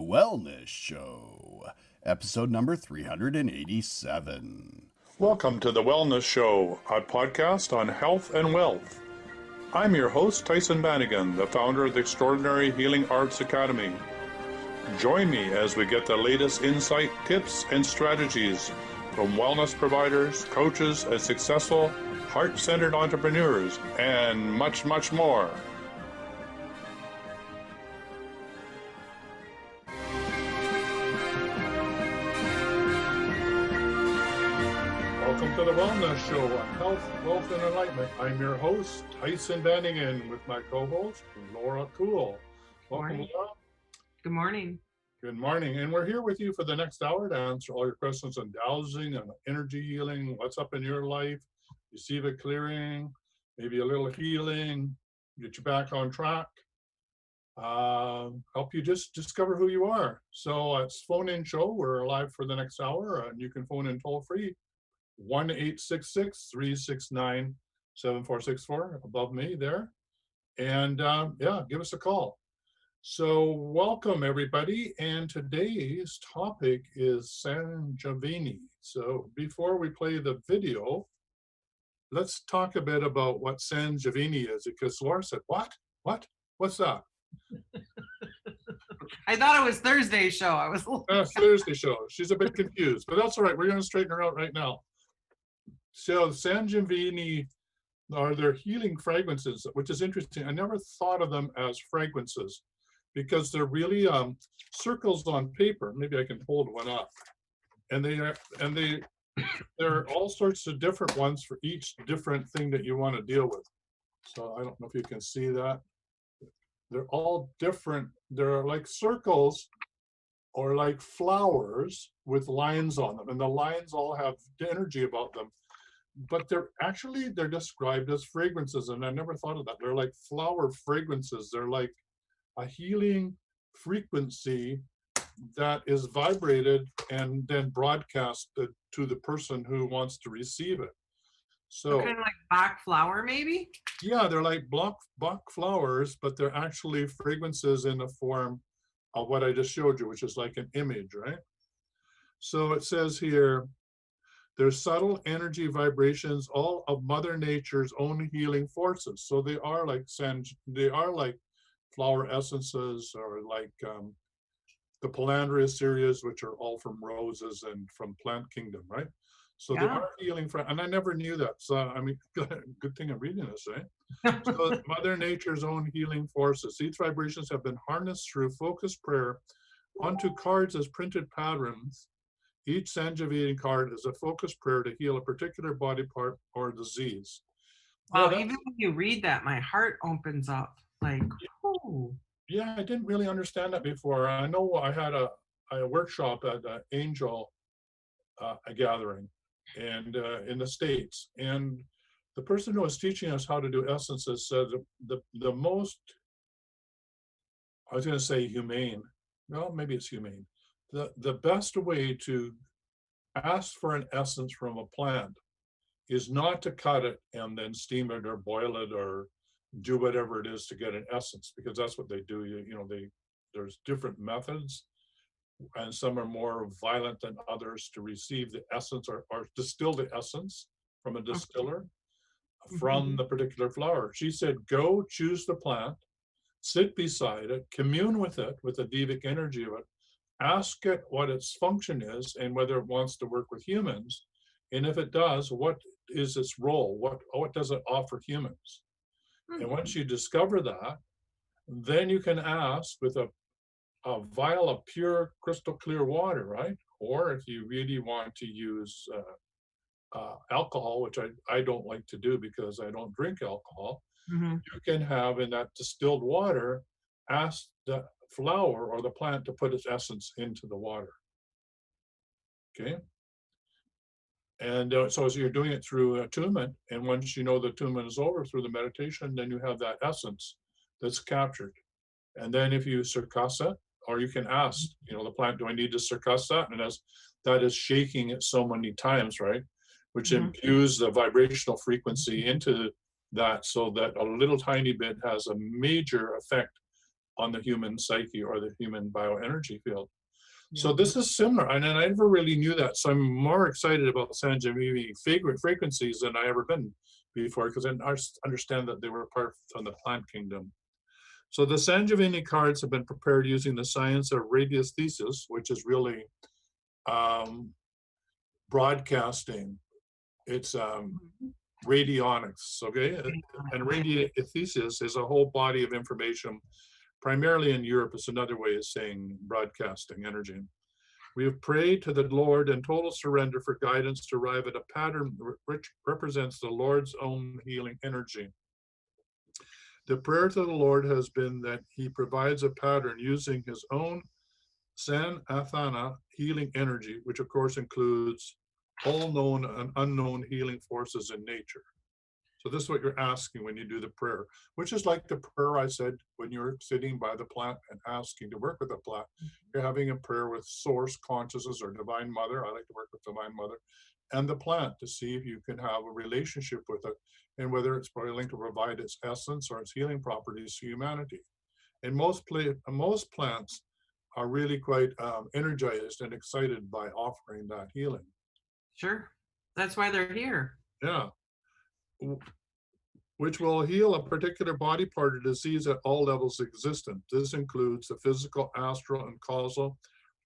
Wellness Show, episode number 387. Welcome to the Wellness Show, a podcast on health and wealth. I'm your host, Tyson Bannigan, the founder of the Extraordinary Healing Arts Academy. Join me as we get the latest insight, tips, and strategies from wellness providers, coaches, and successful, heart-centered entrepreneurs, and much, much more. Welcome to the Wellness Show on Health, Wealth, and Enlightenment. I'm your host, Tyson Bannigan, with my co-host, Laura Kuhl. Welcome, Laura. Good morning. Good morning. And we're here with you for the next hour to answer all your questions on dowsing and energy healing, what's up in your life, receive a clearing, maybe a little healing, get you back on track, help you just discover who you are. So it's phone-in show. We're live for the next hour, and you can phone in toll-free, 1-866-369-7464, above me there. And give us a call. So welcome everybody, and today's topic is Sanjeevini. So before we play the video, let's talk a bit about what Sanjeevini is, because Laura said, what's that? I thought it was Thursday's show. I was Thursday show. She's a bit confused, but that's all right. We're going to straighten her out right now. So Sanjeevini are their healing fragrances, which is interesting. I never thought of them as fragrances because they're really circles on paper. Maybe I can hold one up, and there are all sorts of different ones for each different thing that you want to deal with. So I don't know if you can see that. They're all different. They're like circles or like flowers with lines on them, and the lines all have energy about them. But they're described as fragrances, and I never thought of that. They're like flower fragrances. They're like a healing frequency that is vibrated and then broadcasted to the person who wants to receive it. So kind of like Bach flower, maybe? Yeah, they're like Bach flowers, but they're actually fragrances in the form of what I just showed you, which is like an image, right? So it says here, there's subtle energy vibrations, all of Mother Nature's own healing forces. So they are like flower essences, or like the Palandria series, which are all from roses and from plant kingdom, right? So they are healing and I never knew that. So I mean, good thing I'm reading this, right? So Mother Nature's own healing forces. These vibrations have been harnessed through focused prayer onto cards as printed patterns. Each Sanjeevini card is a focused prayer to heal a particular body part or disease. Wow, even when you read that, my heart opens up. Like, ooh. Yeah, I didn't really understand that before. I know I had a workshop at Angel a gathering, and in the States, and the person who was teaching us how to do essences said the most, I was going to say humane, well, maybe it's humane, the best way to ask for an essence from a plant is not to cut it and then steam it or boil it or do whatever it is to get an essence, because that's what they do. There's different methods, and some are more violent than others to receive the essence or distill the essence from a distiller from the particular flower. She said, go choose the plant, sit beside it, commune with it, with the devic energy of it, ask it what its function is and whether it wants to work with humans. And if it does, what is its role? What does it offer humans? And once you discover that, then you can ask with a vial of pure crystal clear water, right? Or if you really want to use alcohol, which I don't like to do because I don't drink alcohol, you can have in that distilled water, ask the flower or the plant to put its essence into the water. Okay. And so as you're doing it through attunement, and once you know the attunement is over through the meditation, then you have that essence that's captured. And then if you circuss it, or you can ask, the plant, do I need to circuss that? And as that is shaking it so many times, right? Which imbues the vibrational frequency into that, so that a little tiny bit has a major effect on the human psyche or the human bioenergy field. So Yeah. this is similar, and I never really knew that. So I'm more excited about Sanjeevini frequencies than I ever been before, because I understand that they were part from the plant kingdom. So the Sanjeevini cards have been prepared using the science of radiesthesis, which is really broadcasting. It's radionics, okay? And radiesthesis is a whole body of information, primarily in Europe. It's another way of saying broadcasting energy. We have prayed to the Lord in total surrender for guidance to arrive at a pattern which represents the Lord's own healing energy. The prayer to the Lord has been that he provides a pattern using his own San Athana healing energy, which of course includes all known and unknown healing forces in nature. So this is what you're asking when you do the prayer, which is like the prayer I said when you're sitting by the plant and asking to work with the plant. You're having a prayer with source consciousness or divine mother. I like to work with divine mother and the plant to see if you can have a relationship with it and whether it's willing to provide its essence or its healing properties to humanity. And most plants are really quite energized and excited by offering that healing. Sure. That's why they're here. Yeah. Which will heal a particular body part or disease at all levels existent. This includes the physical, astral, and causal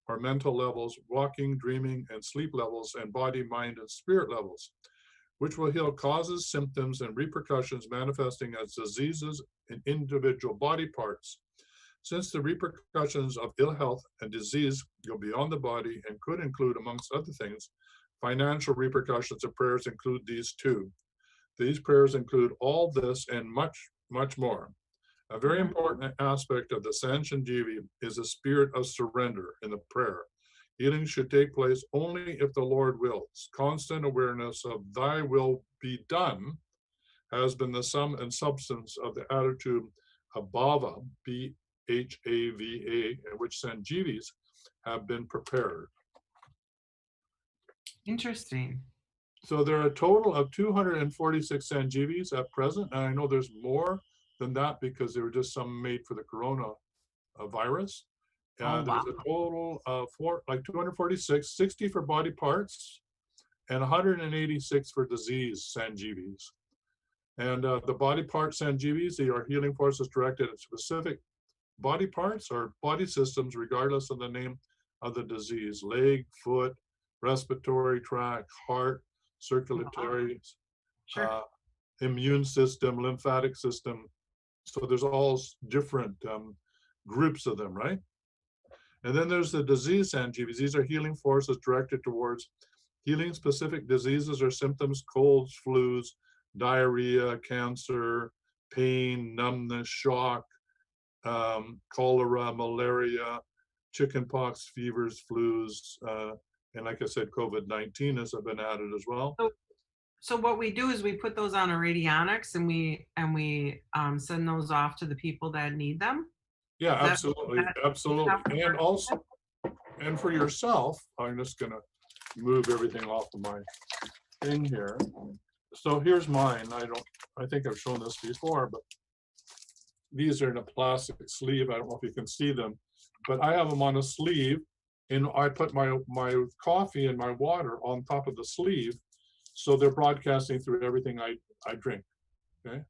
or mental levels, walking, dreaming, and sleep levels, and body, mind, and spirit levels, which will heal causes, symptoms, and repercussions manifesting as diseases in individual body parts. Since the repercussions of ill health and disease go beyond the body and could include, amongst other things, financial repercussions of prayers include these too. These prayers include all this and much, much more. A very important aspect of the San Sanjeevi is a spirit of surrender in the prayer. Healing should take place only if the Lord wills. Constant awareness of thy will be done has been the sum and substance of the attitude of Bhava, BHAVA, in which Sanjeevis have been prepared. Interesting. So there are a total of 246 Sanjeevis at present, and I know there's more than that because there were just some made for the corona virus. Oh, There's a total of 246, 60 for body parts, and 186 for disease Sanjeevis. And the body part Sanjeevis, they are healing forces directed at specific body parts or body systems, regardless of the name of the disease: leg, foot, respiratory tract, heart, circulatory, sure. immune system, lymphatic system. So there's all different groups of them, right? And then there's the disease Sanjeevis. These are healing forces directed towards healing specific diseases or symptoms: colds, flus, diarrhea, cancer, pain, numbness, shock, cholera, malaria, chickenpox, fevers, flus, and like I said, COVID-19 has been added as well. So what we do is we put those on a radionics and we send those off to the people that need them. Yeah, absolutely, absolutely. And also, and for yourself, I'm just gonna move everything off of my thing here. So here's mine. I think I've shown this before, but these are in a plastic sleeve. I don't know if you can see them, but I have them on a sleeve, and I put my coffee and my water on top of the sleeve, so they're broadcasting through everything I drink. Okay,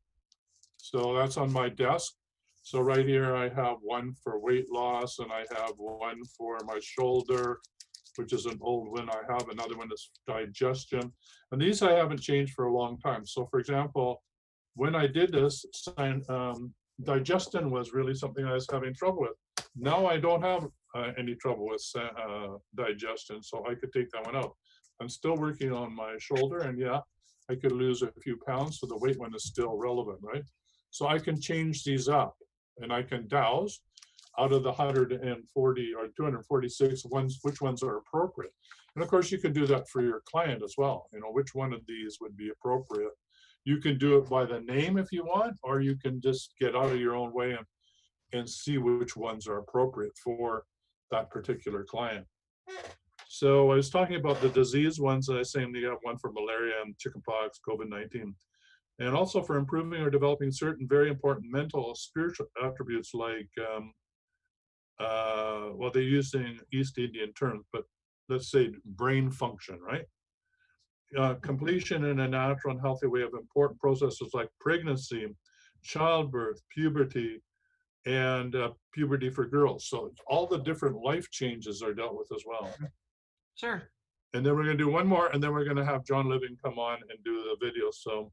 so that's on my desk. So right here I have one for weight loss, and I have one for my shoulder, which is an old one. I have another one that's digestion, and these I haven't changed for a long time. So for example, when I did this, digestion was really something I was having trouble with. Now I don't have any trouble with digestion, so I could take that one out. I'm still working on my shoulder, and yeah, I could lose a few pounds, so the weight one is still relevant, right? So I can change these up, and I can dowse out of the 140 or 246 ones, which ones are appropriate. And of course, you can do that for your client as well. You know, which one of these would be appropriate. You can do it by the name if you want, or you can just get out of your own way and see which ones are appropriate for that particular client. So I was talking about the disease ones, and I was saying you have one for malaria and chickenpox, COVID-19. and also for improving or developing certain very important mental or spiritual attributes like, well, they're using East Indian terms, but let's say brain function, right? Completion in a natural and healthy way of important processes like pregnancy, childbirth, puberty, and puberty for girls. So all the different life changes are dealt with as well. Sure. And then we're going to do one more, and then we're going to have John Living come on and do the video. So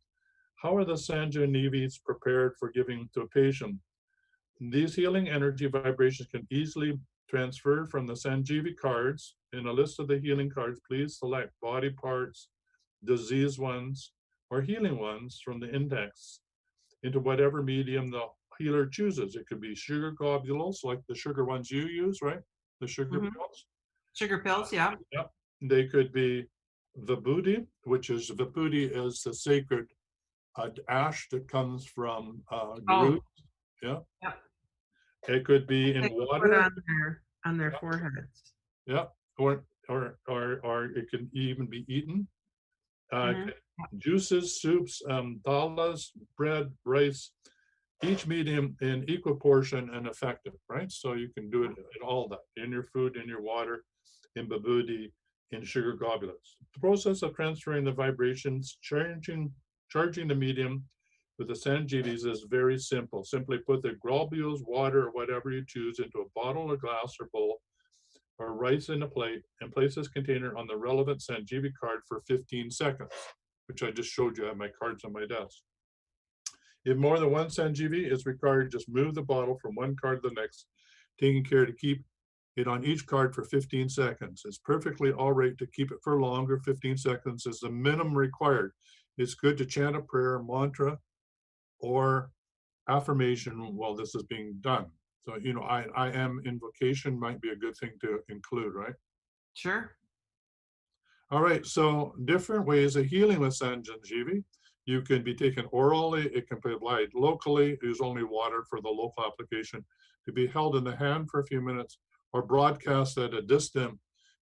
how are the Sanjeevinis prepared for giving to a patient? These healing energy vibrations can easily transfer from the Sanjeevi cards. In a list of the healing cards, please select body parts, disease ones, or healing ones from the index into whatever medium the healer chooses. It could be sugar globules, like the sugar ones you use, right? The sugar pills. Sugar pills, yeah. Yep. They could be vibhuti, which is vibhuti is the sacred ash that comes from Guru. Yeah. Yep. It could be in They put water. on their foreheads. Yeah. Or it can even be eaten. Juices, soups, dalas, bread, rice, each medium in equal portion and effective, right? So you can do it in all that, in your food, in your water, in vibhuti, in sugar globules. The process of transferring the vibrations, charging the medium with the Sanjeevis is very simple. Simply put the globules, water, or whatever you choose into a bottle or glass or bowl, or rice in a plate, and place this container on the relevant Sanjeevi card for 15 seconds, which I just showed you. I have my cards on my desk. If more than one Sanjeevi is required, just move the bottle from one card to the next, taking care to keep it on each card for 15 seconds. It's perfectly all right to keep it for longer. 15 seconds is the minimum required. It's good to chant a prayer, mantra, or affirmation while this is being done. So, you know, I am invocation might be a good thing to include, right? Sure. All right, so different ways of healing with Sanjeevi. You can be taken orally, it can be applied locally, use only water for the local application, to be held in the hand for a few minutes, or broadcast at a distance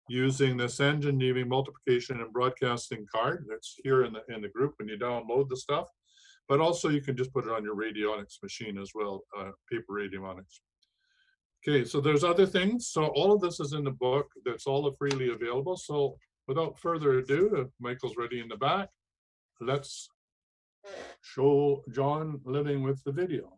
using the Sanjeevi multiplication and broadcasting card that's here in the group when you download the stuff. But also you can just put it on your radionics machine as well, paper radionics. Okay, so there's other things. So all of this is in the book. That's all freely available. So without further ado, if Michael's ready in the back, let's show John Living with the video.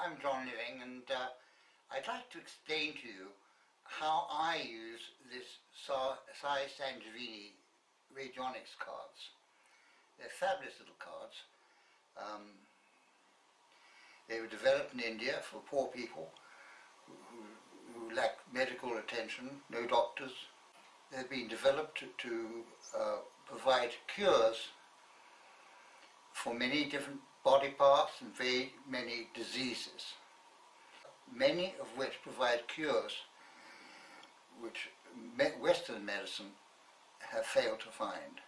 I'm John Living, and I'd like to explain to you how I use this Sai Sanjeevini radionics cards. They're fabulous little cards. They were developed in India for poor people who lack medical attention, no doctors. They've been developed to provide cures for many different body parts and very many diseases, many of which provide cures which Western medicine have failed to find.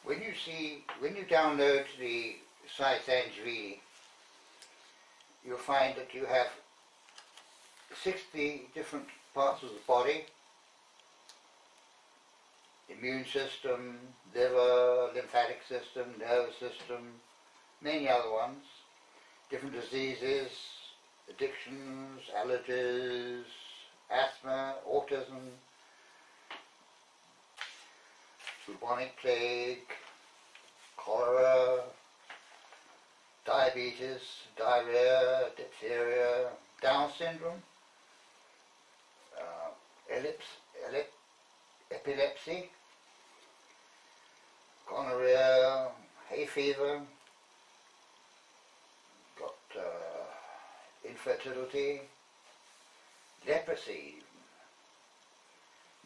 When you download the Sai Sanjeevini, you'll find that you have 60 different parts of the body: immune system, liver, lymphatic system, nervous system, many other ones, different diseases, addictions, allergies, asthma, autism, bubonic plague, cholera, diabetes, diarrhea, diphtheria, Down syndrome, epilepsy, gonorrhea, hay fever, got infertility, leprosy,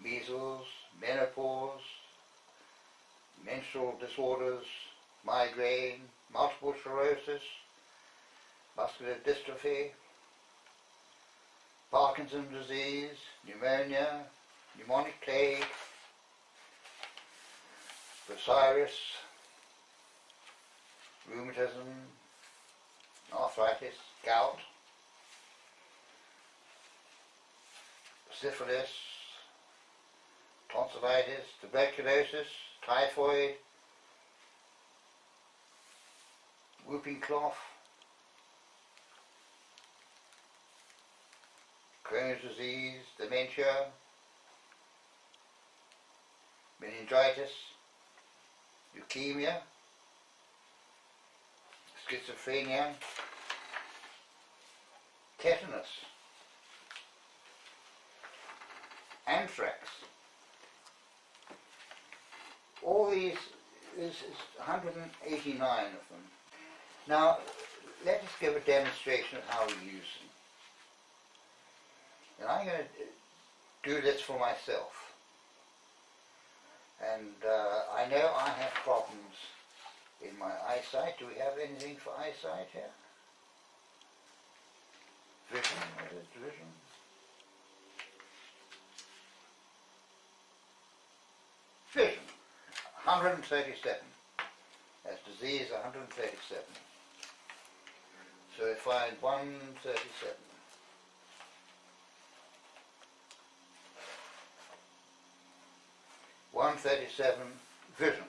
measles, menopause, menstrual disorders, migraine, multiple sclerosis, muscular dystrophy, Parkinson's disease, pneumonia, pneumonic plague, Bursarius, rheumatism, arthritis, gout, syphilis, tonsillitis, tuberculosis, typhoid, whooping cough, Crohn's disease, dementia, meningitis, leukemia, schizophrenia, tetanus, anthrax. All these is 189 of them. Now, let us give a demonstration of how we use them. And I'm going to do this for myself. And I know I have problems in my eyesight. Do we have anything for eyesight here? Vision, what is vision? Vision, 137. That's disease 137. So if I 137. Vision.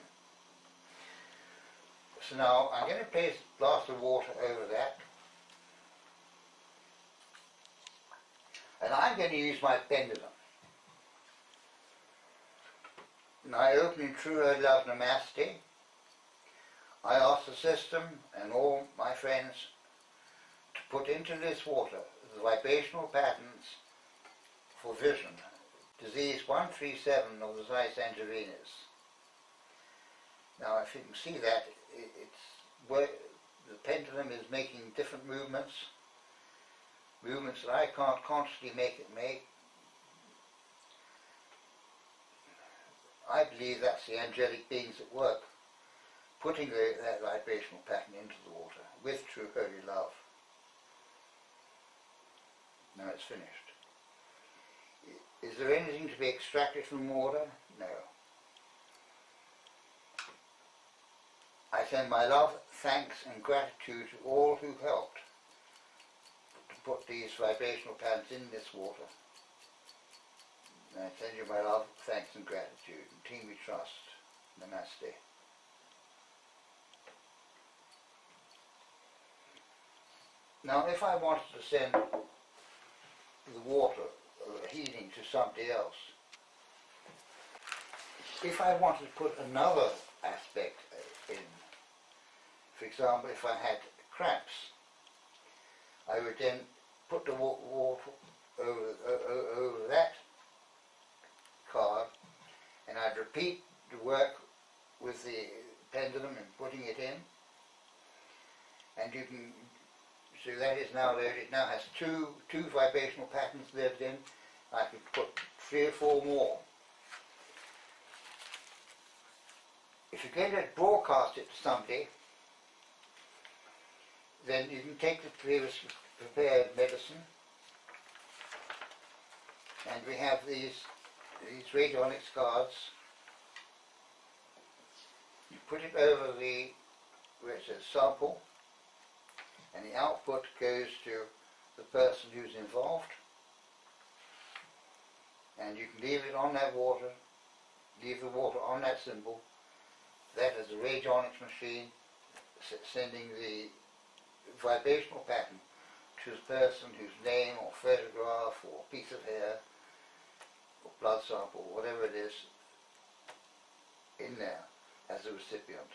So now I'm going to place a glass of water over that. And I'm going to use my pendulum. And I open in True Holy Love Namaste. I ask the system and all my friends to put into this water the vibrational patterns for vision. Disease 137 of the Sai Sanjeevinis. Now if you can see that, it's where the pendulum is making different movements that I can't consciously make it make. I believe that's the angelic beings at work, putting that vibrational pattern into the water with true holy love. Now it's finished. Is there anything to be extracted from water? No. I send my love, thanks and gratitude to all who helped to put these vibrational patterns in this water. And I send you my love, thanks and gratitude. And team we trust. Namaste. Now if I wanted to send the water healing to somebody else, if I wanted to put another aspect in, for example, if I had cramps, I would then put the water over that card, and I'd repeat the work with the pendulum and putting it in, and you can, so that is now loaded. It now has two vibrational patterns lived in. I could put 3 or 4 more. If you're going to broadcast it to somebody, then you can take the previously prepared medicine, and we have these radionics cards. You put it over where it says sample, and the output goes to the person who's involved, and you can leave it on that water, leave the water on that symbol. That is a radionics machine sending the vibrational pattern to the person whose name or photograph or piece of hair or blood sample, whatever it is, in there as a recipient.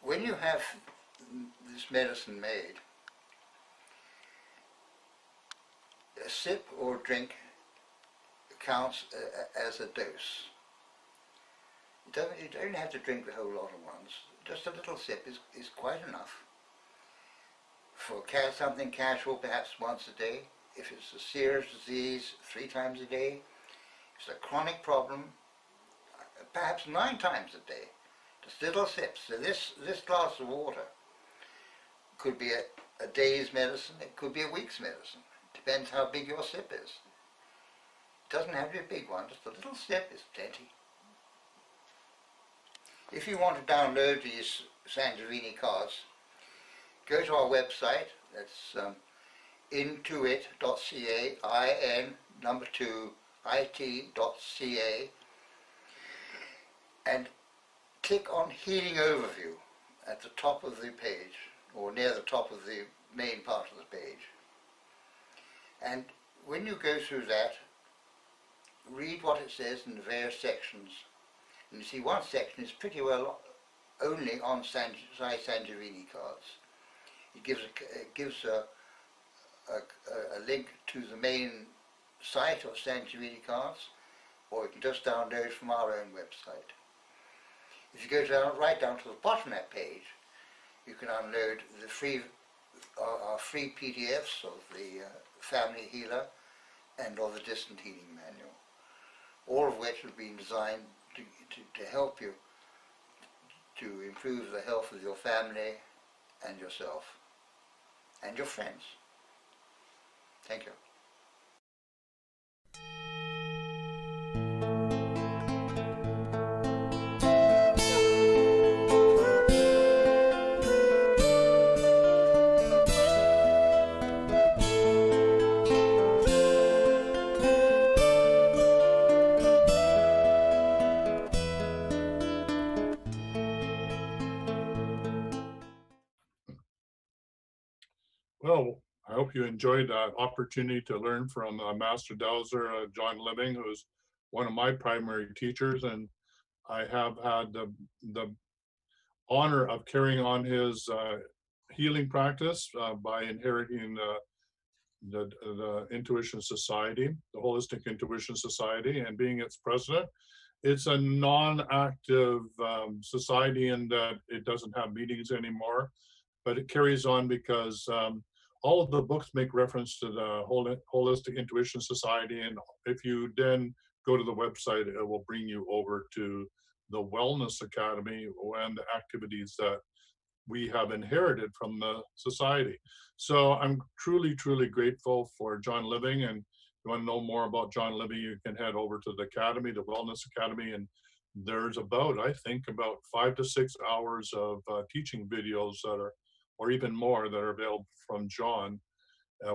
When you have this medicine made, a sip or drink counts as a dose. You don't have to drink the whole lot at once. Just a little sip is quite enough. For something casual, perhaps once a day. If it's a serious disease, 3 times a day. If it's a chronic problem, perhaps 9 times a day. Just little sips. So this glass of water could be a day's medicine, it could be a week's medicine. Depends how big your sip is. It doesn't have to be a big one, just a little sip is plenty. If you want to download these Sanjeevini cards, go to our website. That's intuit.ca, it.ca, and click on Healing Overview at the top of the page, or near the top of the main part of the page. And when you go through that, read what it says in the various sections. And you see one section is pretty well only on Sai Sanjeevini cards. It gives a link to the main site of Sanjeevini cards, or you can just download from our own website. If you go down, right down to the bottom of that page, you can download the our free PDFs of the Family Healer and of the Distant Healing Manual, all of which have been designed to help you to improve the health of your family and yourself and your friends. Thank you. Well, I hope you enjoyed that opportunity to learn from Master Dowser, John Living, who's one of my primary teachers, and I have had the honor of carrying on his healing practice by inheriting the Intuition Society, the Holistic Intuition Society, and being its president. It's a non-active society in that it doesn't have meetings anymore, but it carries on because all of the books make reference to the Holistic Intuition Society, and if you then go to the website, it will bring you over to the Wellness Academy and the activities that we have inherited from the society. So I'm truly, truly grateful for John Living, and if you want to know more about John Living, you can head over to the Academy, the Wellness Academy, and there's I think about 5 to 6 hours of teaching videos that are, or even more, that are available from John.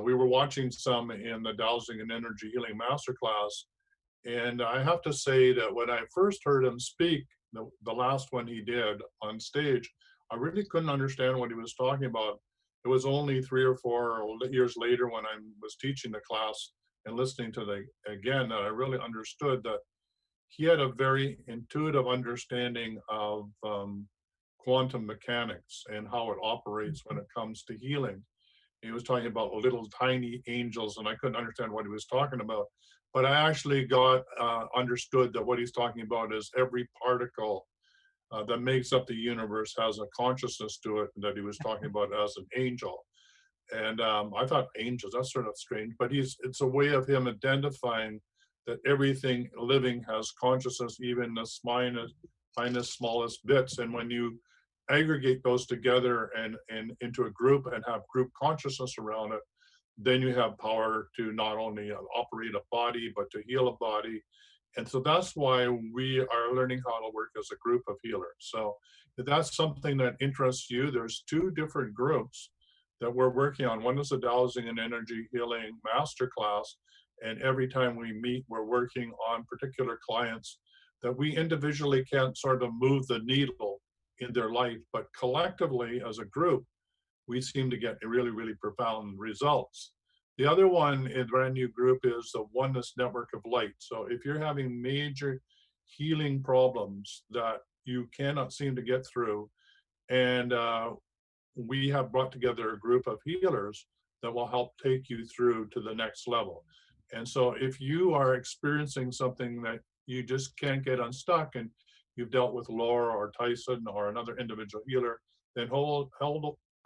We were watching some in the Dowsing and Energy Healing Masterclass, and I have to say that when I first heard him speak, the last one he did on stage, I really couldn't understand what he was talking about. It was only 3 or 4 years later when I was teaching the class and listening to again that I really understood that he had a very intuitive understanding of quantum mechanics and how it operates when it comes to healing. He was talking about little tiny angels, and I couldn't understand what he was talking about. But I actually understood that what he's talking about is every particle that makes up the universe has a consciousness to it, that he was talking about as an angel. And I thought angels, that's sort of strange, but it's a way of him identifying that everything living has consciousness, even the smallest bits. And when you aggregate those together and into a group and have group consciousness around it, then you have power to not only operate a body, but to heal a body. And so that's why we are learning how to work as a group of healers. So if that's something that interests you, there's 2 different groups that we're working on. One is the Dowsing and Energy Healing Masterclass. And every time we meet, we're working on particular clients that we individually can't sort of move the needle in their life, but collectively as a group, we seem to get really, really profound results. The other one, a brand new group, is the Oneness Network of Light. So if you're having major healing problems that you cannot seem to get through, and we have brought together a group of healers that will help take you through to the next level. And so if you are experiencing something that you just can't get unstuck, and you've dealt with Laura or Tyson or another individual healer, then go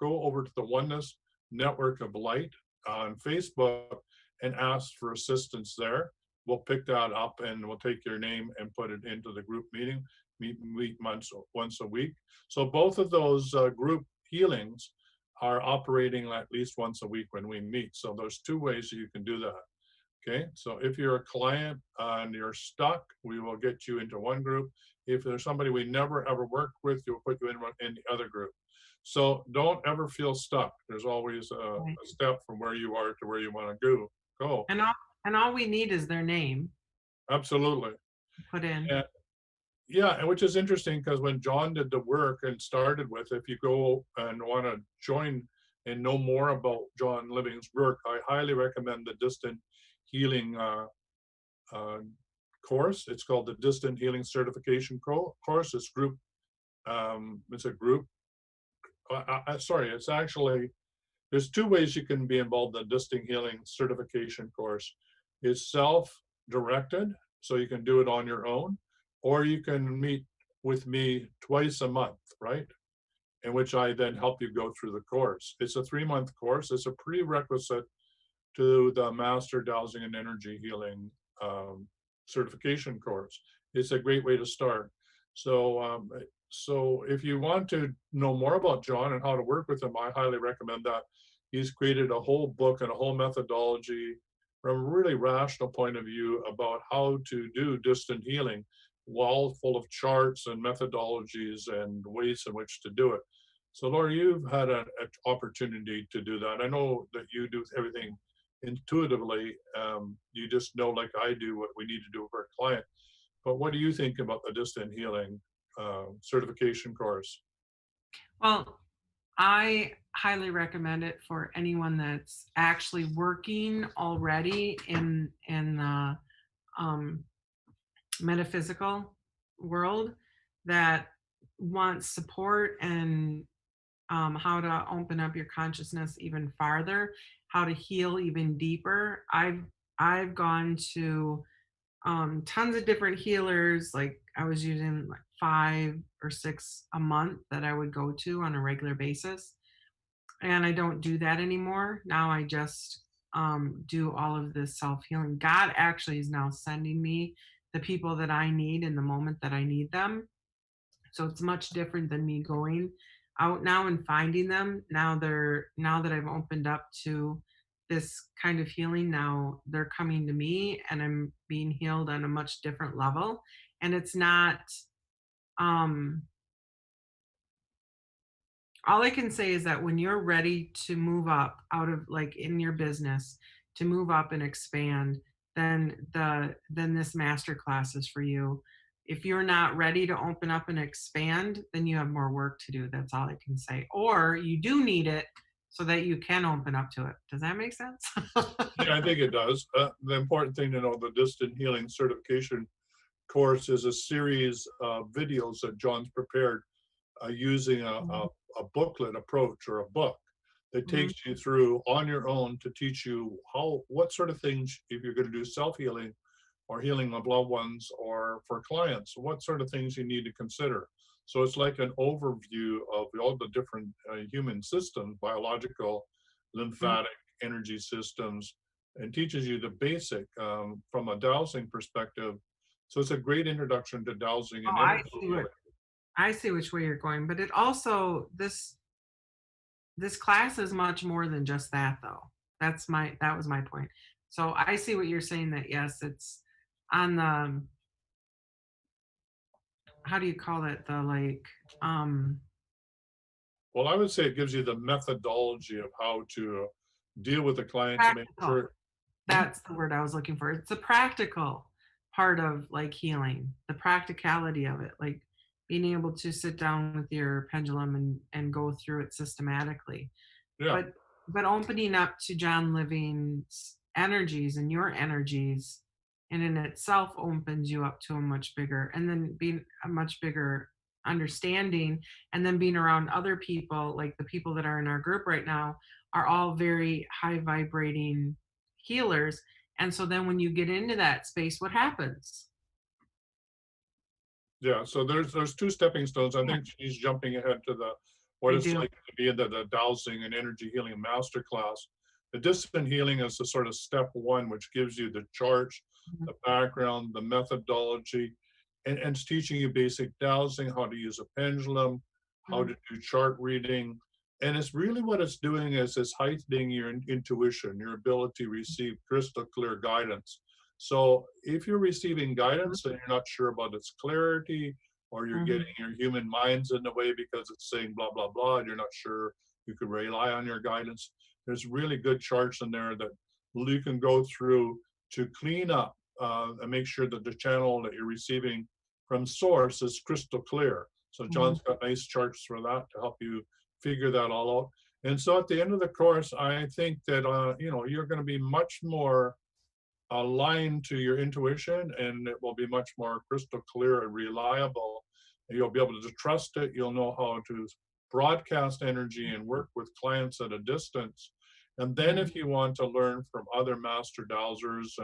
over to the Oneness Network of Light on Facebook and ask for assistance there. We'll pick that up and we'll take your name and put it into the group meeting, meet once a week. So both of those group healings are operating at least once a week when we meet. So there's 2 ways that you can do that. Okay, so if you're a client and you're stuck, we will get you into one group. If there's somebody we never ever worked with, you'll put you in the other group. So don't ever feel stuck. There's always a Right. step from where you are to where you want to go. And all we need is their name Absolutely. to put in. And yeah, and which is interesting because when John did the work and started with, if you go and want to join and know more about John Living's work, I highly recommend the Distant Healing uh, course. It's called the Distant Healing Certification course. It's group. It's a group. Sorry, it's actually, there's two ways you can be involved in the Distant Healing Certification course. It's self-directed, so you can do it on your own, or you can meet with me twice a month, right? In which I then help you go through the course. It's a 3-month course. It's a prerequisite to the Master Dowsing and Energy Healing certification course. It's a great way to start. So if you want to know more about John and how to work with him, I highly recommend that. He's created a whole book and a whole methodology from a really rational point of view about how to do distant healing, while full of charts and methodologies and ways in which to do it. So Laura, you've had an opportunity to do that. I know that you do everything intuitively. You just know, like I do, what we need to do for a client. But what do you think about the distant healing certification course? Well, I highly recommend it for anyone that's actually working already in the um, metaphysical world, that wants support and how to open up your consciousness even farther, how to heal even deeper. I've gone to tons of different healers. Like I was using like 5 or 6 a month that I would go to on a regular basis. And I don't do that anymore. Now I just do all of this self healing. God actually is now sending me the people that I need in the moment that I need them. So it's much different than me going out now and finding them. Now that I've opened up to this kind of healing, now they're coming to me and I'm being healed on a much different level. And it's not um all I can say is that when you're ready to move up out of, like, in your business, to move up and expand, then this master class is for you. If you're not ready to open up and expand, then you have more work to do. That's all I can say. Or you do need it so that you can open up to it. Does that make sense? Yeah, I think it does. The important thing to know, the distant healing certification course is a series of videos that John's prepared using a booklet approach, or a book that Mhm. takes you through on your own to teach you what sort of things, if you're going to do self-healing or healing of loved ones or for clients, what sort of things you need to consider. So it's like an overview of all the different human systems, biological, Mhm. lymphatic, energy systems, and teaches you the basic from a dowsing perspective. So it's a great introduction to dowsing Oh, and energy healing. I see which way you're going, but it also, this class is much more than just that, though. That was my point. So I see what you're saying, that yes, it's on the, how do you call it? The, like, um Well, I would say it gives you the methodology of how to deal with the client to make practical. sure. That's the word I was looking for. It's a practical part of, like, healing, the practicality of it, like being able to sit down with your pendulum and go through it systematically. Yeah, But opening up to John Living's energies and your energies, and in itself opens you up to a much bigger, and then being a much bigger understanding, and then being around other people, like the people that are in our group right now are all very high vibrating healers. And so then when you get into that space, what happens? yeah. So there's two stepping stones. I Yeah, think she's jumping ahead to the what I it's do. like to be in the dowsing and energy healing masterclass. The distant healing is the sort of step one, which gives you the charts, Mhm. the background, the methodology, and it's teaching you basic dowsing, how to use a pendulum, how Mhm. to do chart reading, And it's really what it's doing is it's heightening your intuition, your ability to receive crystal clear guidance. So if you're receiving guidance and you're not sure about its clarity, or you're getting your human minds in the way because it's saying blah, blah, blah, and you're not sure you can rely on your guidance, there's really good charts in there that you can go through to clean up and make sure that the channel that you're receiving from source is crystal clear. So John's got nice charts for that to help you figure that all out. And so at the end of the course, I think that you're going to be much more aligned to your intuition, and it will be much more crystal clear and reliable. And you'll be able to trust it. You'll know how to broadcast energy and work with clients at a distance. And then if you want to learn from other master dowsers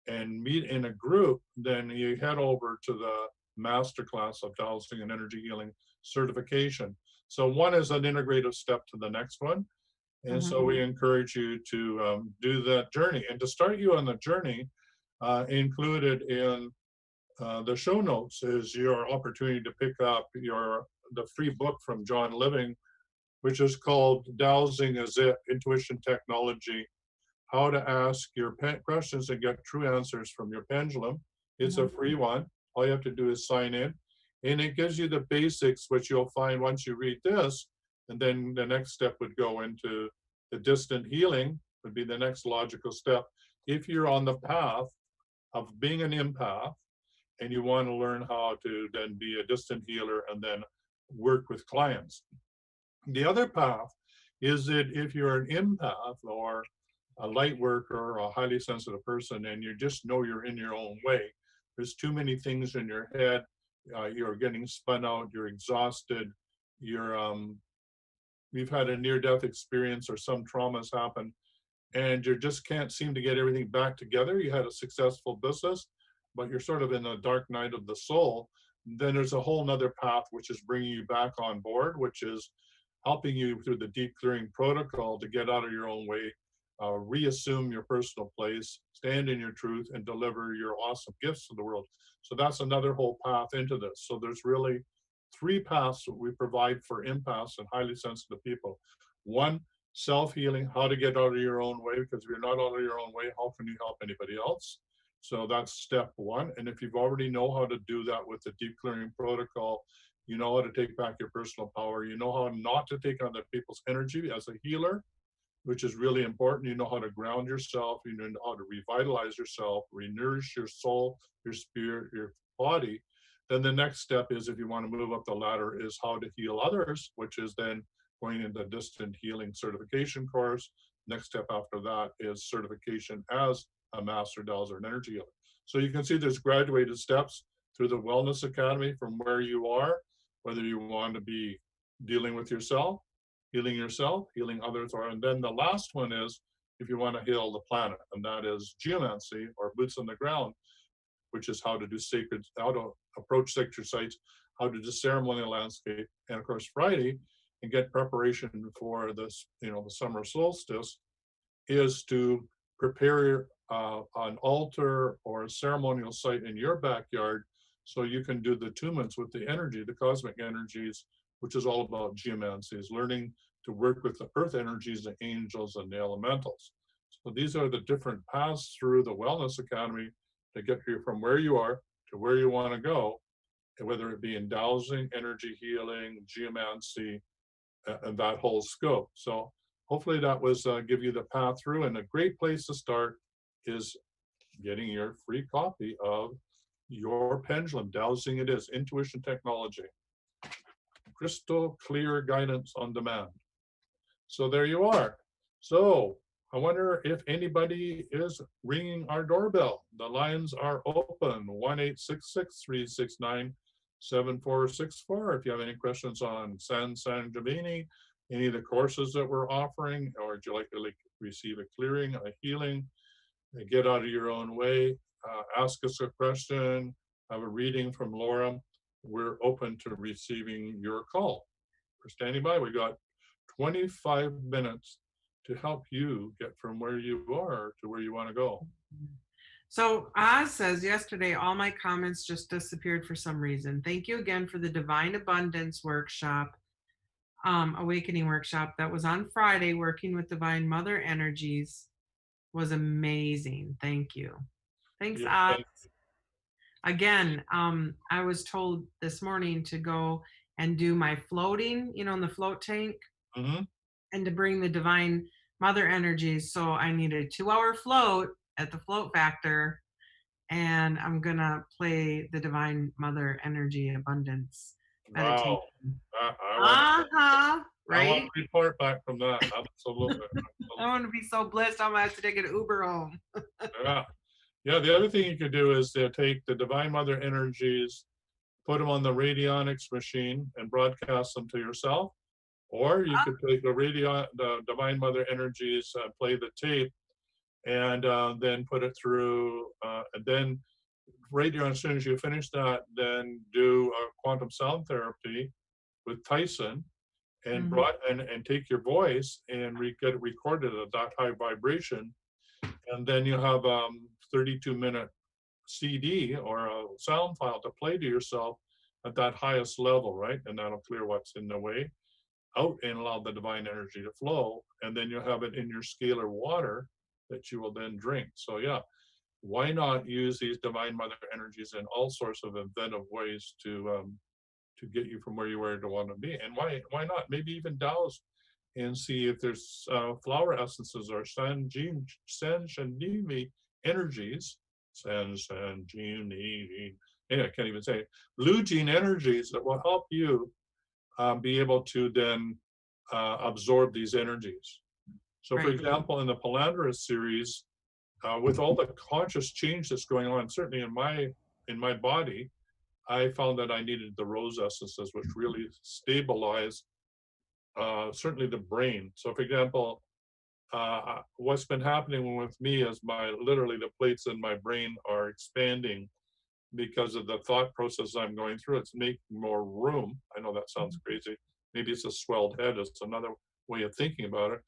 and meet in a group, then you head over to the masterclass of dowsing and energy healing certification. So one is an integrative step to the next one. And so we encourage you to do that journey. And to start you on the journey, included in the show notes is your opportunity to pick up the free book from John Living, which is called Dowsing Is It, Intuition Technology, How to Ask Your Questions and Get True Answers from Your Pendulum. It's a free one. All you have to do is sign in. And it gives you the basics, which you'll find once you read this. And then the next step would go into the distant healing, would be the next logical step. If you're on the path of being an empath and you want to learn how to then be a distant healer and then work with clients. The other path is that if you're an empath or a light worker or a highly sensitive person and you just know you're in your own way, there's too many things in your head, you're getting spun out, you're exhausted, you've had a near-death experience or some traumas happen, and you just can't seem to get everything back together. You had a successful business, but you're sort of in the dark night of the soul. Then there's a whole nother path, which is bringing you back on board, which is helping you through the deep clearing protocol to get out of your own way, reassume your personal place, stand in your truth, and deliver your awesome gifts to the world. So that's another whole path into this. So there's really three paths that we provide for empaths and highly sensitive people. One, self-healing, how to get out of your own way, because if you're not out of your own way, how can you help anybody else? So that's step one. And if you've already know how to do that with the deep clearing protocol, you know how to take back your personal power, you know how not to take on other people's energy as a healer, which is really important. You know how to ground yourself, you know how to revitalize yourself, re-nourish your soul, your spirit, your body. Then the next step is, if you want to move up the ladder, is how to heal others, which is then going into distant healing certification course. Next step after that is certification as a master dowser and energy healer. So you can see there's graduated steps through the Wellness Academy from where you are, whether you want to be dealing with yourself, healing others, and then the last one is if you want to heal the planet, and that is geomancy, or boots on the ground, which is how to approach sacred sites, how to do ceremonial landscape, and of course Friday, and get preparation for this, the summer solstice, is to prepare an altar or a ceremonial site in your backyard so you can do the attunements with the energy, the cosmic energies, which is all about geomancy, is learning to work with the earth energies, the angels, and the elementals. So these are the different paths through the Wellness Academy to get you from where you are to where you want to go, and whether it be in dowsing, energy healing, geomancy, and that whole scope. So hopefully that was give you the path through, and a great place to start is getting your free copy of Your Pendulum, Dowsing It Is, Intuition Technology. Crystal clear guidance on demand. So there you are. So I wonder if anybody is ringing our doorbell. The lines are open, 1-866-369-7464. If you have any questions on Sai Sanjeevini, any of the courses that we're offering, or would you like to receive a clearing, a healing, get out of your own way, ask us a question, have a reading from Laura, we're open to receiving your call. We're standing by. We got 25 minutes to help you get from where you are to where you want to go. So Oz says, yesterday, all my comments just disappeared for some reason. Thank you again for the Divine Abundance workshop. awakening workshop that was on Friday, working with divine mother energies, was amazing. Thank you. Thanks, Yeah, Oz. Again, I was told this morning to go and do my floating, in the float tank, mhm. and to bring the divine mother energies. So I need a 2-hour float at the Float Factor, and I'm gonna play the divine mother energy abundance meditation. Wow. I want Uh-huh. I want Right? to report back from that. Absolutely. I want to be so blessed I'm gonna have to take an Uber home. Yeah. Yeah, the other thing you could do is to take the Divine Mother energies, put them on the radionics machine and broadcast them to yourself. Or you could take the Divine Mother energies, play the tape, and then put it through, and then radio, as soon as you finish that, then do a quantum sound therapy with Tyson and Mhm. and take your voice and get it recorded at that high vibration. And then you have 32-minute CD or a sound file to play to yourself at that highest level, right? And that'll clear what's in the way out and allow the divine energy to flow. And then you'll have it in your scalar water that you will then drink. So yeah, why not use these divine mother energies in all sorts of inventive ways to get you from where you were to want to be? And why not? Maybe even douse and see if there's flower essences or Sanjeevini energies, Sanjeevini, yeah, I can't even say it, blue gene energies that will help you be able to then absorb these energies. So for Right. example, in the Polaris series, with all the conscious change that's going on, certainly in my body, I found that I needed the rose essences, which really stabilize certainly the brain. So for example, what's been happening with me is literally the plates in my brain are expanding because of the thought process I'm going through. It's making more room. I know that sounds crazy. Maybe it's a swelled head. It's another way of thinking about it.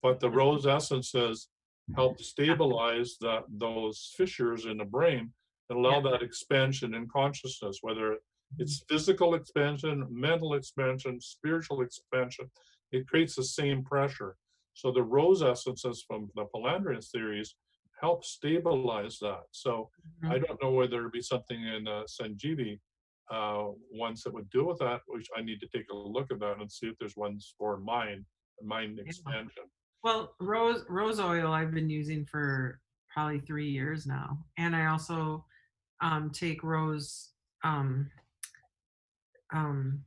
But the rose essences help stabilize those fissures in the brain and allow Yeah. that expansion in consciousness, whether it's physical expansion, mental expansion, spiritual expansion. It creates the same pressure. So the rose essences from the Palandrian series help stabilize that. So I Mhm. don't know whether it'd be something in Sanjeevi ones that would deal with that, which I need to take a look at that and see if there's ones for mind Yeah. expansion. Well, rose oil I've been using for probably 3 years now, and I also take rose um, um,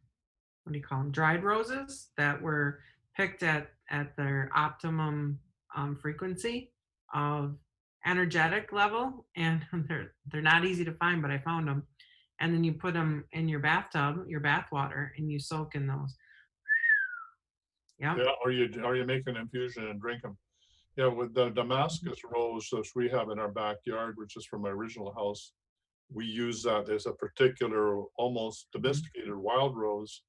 what do you call them? Dried roses that were picked at their optimum frequency of energetic level, and they're not easy to find, but I found them. And then you put them in your bathtub, your bath water, and you soak in those. Yep. Yeah, or you make an infusion and drink them. Yeah, with the Damascus rose that we have in our backyard, which is from my original house, we use that as a particular, almost domesticated wild rose,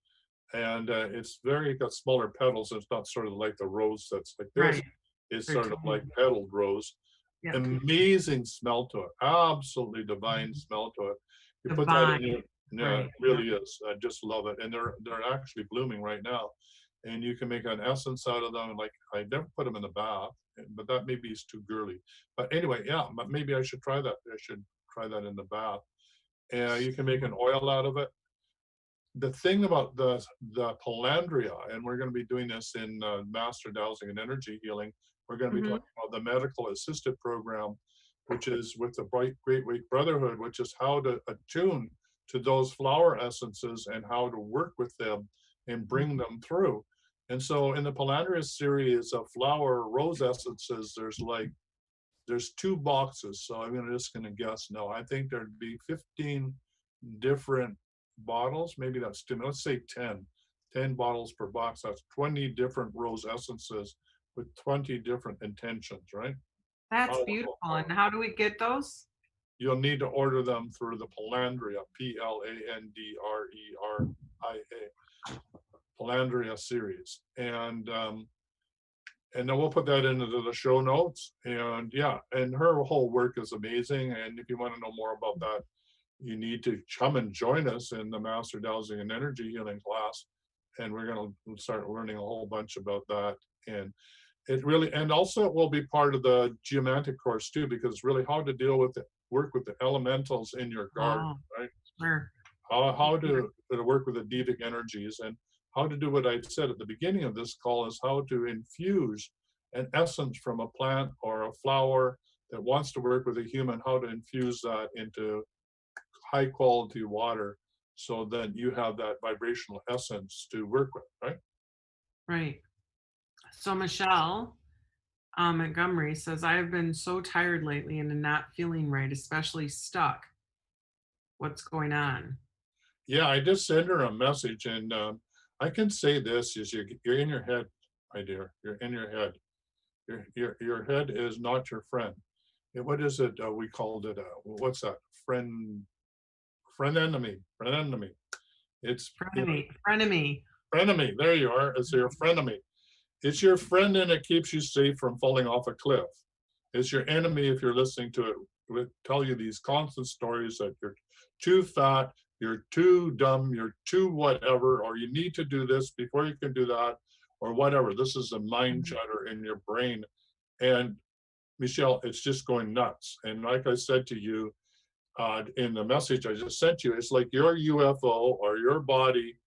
and it's got smaller petals. It's not sort of like the rose that's like this. Right. It's They're sort of like tiny. petaled rose. Yep. Amazing smell to it, absolutely divine smell to it. You put that in your, Divine. yeah, it Right. really is. I just love it, and they're actually blooming right now, and you can make an essence out of them. Like I never put them in the bath, but that maybe is too girly. But anyway, yeah, but maybe I should try that. I should try that in the bath. And you can make an oil out of it. The thing about the Palandria, and we're going to be doing this in Master Dowsing and Energy Healing, we're going to be Mhm. talking about the medical assisted program, which is with the Great Wake Brotherhood, which is how to attune to those flower essences and how to work with them and bring them through. And so in the Palandria series of flower rose essences, there's 2 boxes. So I'm just going to guess. No, I think there'd be 15 different bottles. Maybe that's too. Let's say 10 bottles per box. That's 20 different rose essences with 20 different intentions, right? That's Powerful, beautiful. And powerful. how do we get those? You'll need to order them through the Palandria, Plandreria, Palandria series, and then we'll put that into the show notes. And yeah, and her whole work is amazing. And if you want to know more about that, you need to come and join us in the Master Dowsing and Energy Healing class. and we're going to start learning a whole bunch about that. And it really, and also it will be part of the geomantic course too, because it's really how to deal with it, work with the elementals in your garden, right? Sure. How to work with the devic energies, and how to do what I said at the beginning of this call is how to infuse an essence from a plant or a flower that wants to work with a human, how to infuse that into high quality water so that you have that vibrational essence to work with, right? Right. So Michelle Montgomery says, I have been so tired lately and not feeling right, especially stuck. What's going on? Yeah, I just sent her a message, and I can say this is you're in your head, my dear. You're in your head. Your head is not your friend. What is it? We called it. What's that? Friend enemy. It's Frenemy. frenemy. There you are. It's your frenemy. It's your friend, and it keeps you safe from falling off a cliff. It's your enemy if you're listening to it. Will tell you these constant stories that you're too fat, you're too dumb, you're too whatever, or you need to do this before you can do that, or whatever. This is a mind chatter in your brain. And Michelle, it's just going nuts. And like I said to you in the message I just sent you, it's like your UFO or your body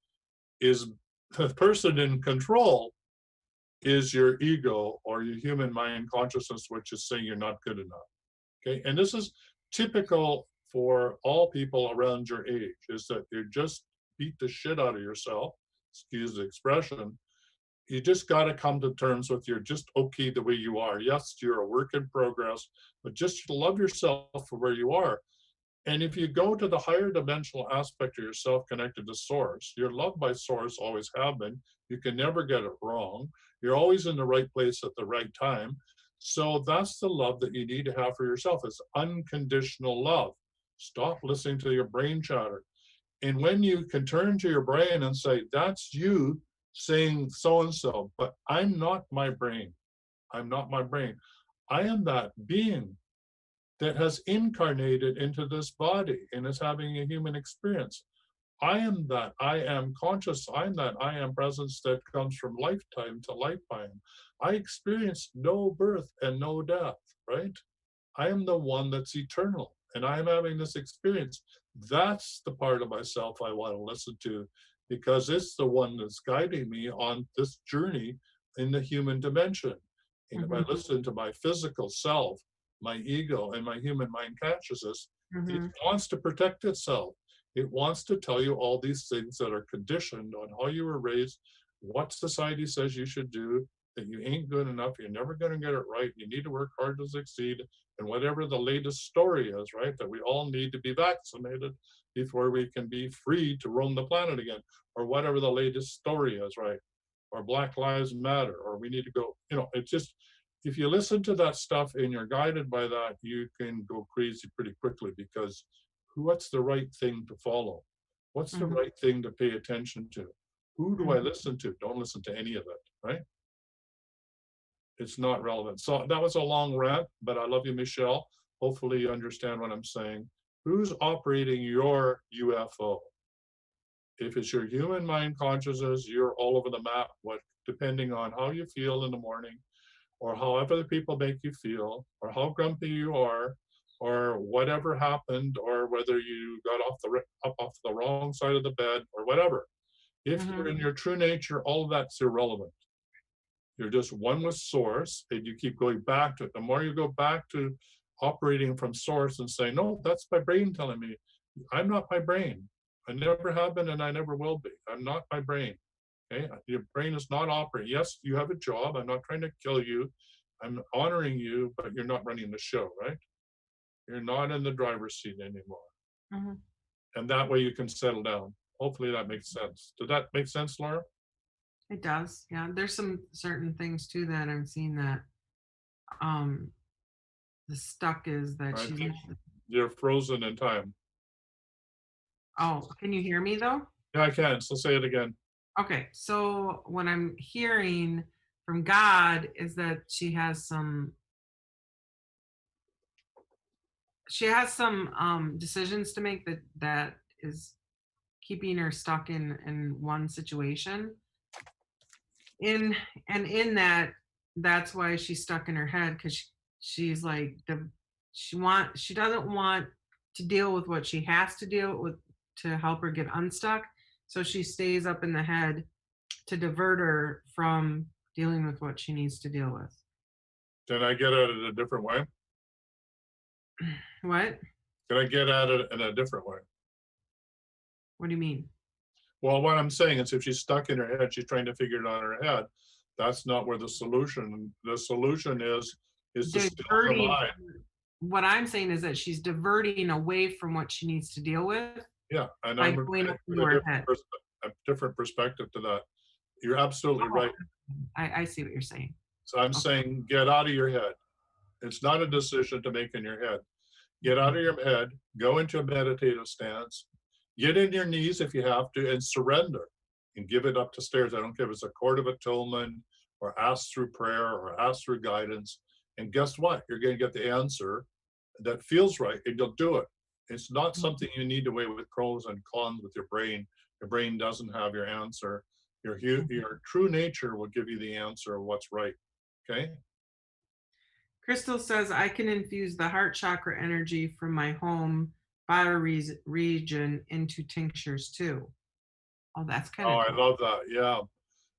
is the person in control is your ego or your human mind consciousness, which is saying you're not good enough. Okay, and this is typical for all people around your age, is that you just beat the shit out of yourself, excuse the expression. You just got to come to terms with you're just okay the way you are. Yes, you're a work in progress, but just love yourself for where you are. And if you go to the higher dimensional aspect of yourself connected to source, you're loved by source, always have been. You can never get it wrong. You're always in the right place at the right time. So that's the love that you need to have for yourself. It's unconditional love. Stop listening to your brain chatter. And when you can turn to your brain and say, that's you saying so-and-so, but I'm not my brain. I'm not my brain. I am that being that has incarnated into this body and is having a human experience. I am that. I am conscious. I'm that. I am presence that comes from lifetime to lifetime. I experience no birth and no death, right? I am the one that's eternal, and I am having this experience. That's the part of myself I want to listen to, because it's the one that's guiding me on this journey in the human dimension. And if I listen to my physical self, my ego, and my human mind consciousness, it wants to protect itself. It wants to tell you all these things that are conditioned on how you were raised, what society says you should do, that you ain't good enough, you're never going to get it right, you need to work hard to succeed, and whatever the latest story is, right, that we all need to be vaccinated before we can be free to roam the planet again, or whatever the latest story is, right, or Black Lives Matter, or we need to go, it's just, if you listen to that stuff and you're guided by that, you can go crazy pretty quickly, because what's the right thing to follow? What's the right thing to pay attention to? Who do I listen to? Don't listen to any of it, right? It's not relevant. So that was a long rant, but I love you, Michelle. Hopefully you understand what I'm saying. Who's operating your UFO? If it's your human mind consciousness, you're all over the map, depending on how you feel in the morning, or how other people make you feel, or how grumpy you are, or whatever happened, or whether you got up off the wrong side of the bed, or whatever. If you're in your true nature, all of that's irrelevant. You're just one with source, and you keep going back to it. The more you go back to operating from source and say, no, that's my brain telling me, I'm not my brain. I never have been, and I never will be. I'm not my brain. Okay, your brain is not operating. Yes, you have a job. I'm not trying to kill you. I'm honoring you, but you're not running the show, right? You're not in the driver's seat anymore. And that way you can settle down. Hopefully that makes sense. Did that make sense, Laura? It does. Yeah. There's some certain things too that I'm seeing that the stuck is that I she's think you're frozen in time. Oh, can you hear me though? Yeah, I can. So say it again. Okay. So what I'm hearing from God is that she has some decisions to make that is keeping her stuck in one situation. In that, that's why she's stuck in her head, because she's like she doesn't want to deal with what she has to deal with to help her get unstuck. So she stays up in the head to divert her from dealing with what she needs to deal with. Can I get at it a different way? What? Can I get at it in a different way? What do you mean? Well, what I'm saying is if she's stuck in her head, she's trying to figure it out in her head. That's not where the solution is to still the Diverting. mind. What I'm saying is that she's diverting away from what she needs to deal with. Yeah, and By I'm going up put into her head. a different perspective to that. You're absolutely right. I see what you're saying. So I'm Okay. saying get out of your head. It's not a decision to make in your head. Get out of your head, go into a meditative stance, get in your knees if you have to, and surrender and give it up to stairs. I don't care if it's a court of atonement or ask through prayer or ask through guidance. And guess what? You're going to get the answer that feels right, and you'll do it. It's not something you need to weigh with pros and cons with your brain. Your brain doesn't have your answer. Your true nature will give you the answer of what's right. Okay? Crystal says, I can infuse the heart chakra energy from my home region into tinctures too. Oh, that's kind of Oh, cool. I love that. Yeah.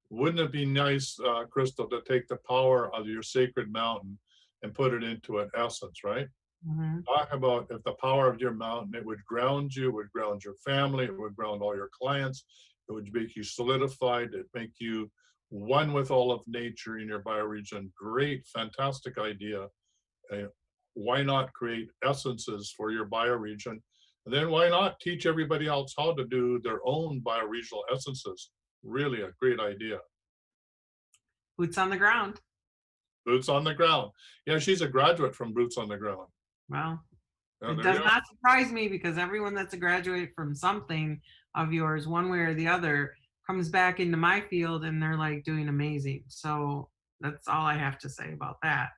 Wouldn't it be nice, Crystal, to take the power of your sacred mountain and put it into an essence, right? Mhm. Talk about if the power of your mountain, it would ground you, it would ground your family, it would ground all your clients, it would make you solidified, it'd make you one with all of nature in your bioregion. Great, fantastic idea. Why not create essences for your bioregion? And then why not teach everybody else how to do their own bioregional essences? Really a great idea. Boots on the ground. Boots on the ground. Yeah, she's a graduate from Boots on the Ground. Well, Oh, it there does you not surprise me, because everyone that's a graduate from something of yours, one way or the other, comes back into my field and they're like doing amazing. So that's all I have to say about that.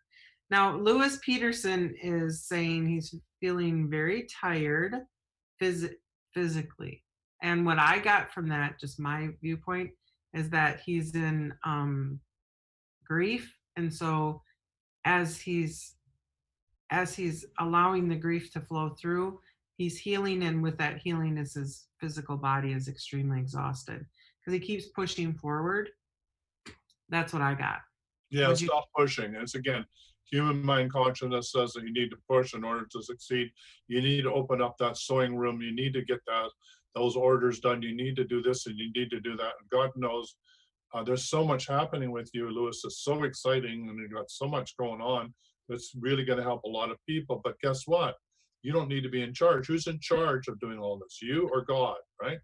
Now, Lewis Peterson is saying he's feeling very tired physically. And what I got from that, just my viewpoint, is that he's in grief. And so as he's allowing the grief to flow through, he's healing, and with that healing is his physical body is extremely exhausted because he keeps pushing forward. That's what I got. Yeah, stop pushing. It's again, human mind consciousness says that you need to push in order to succeed. You need to open up that sewing room. You need to get those orders done. You need to do this and you need to do that. And God knows there's so much happening with you, Lewis. It's so exciting, and you've got so much going on that's really going to help a lot of people. But guess what? You don't need to be in charge. Who's in charge of doing all this? You or God, right?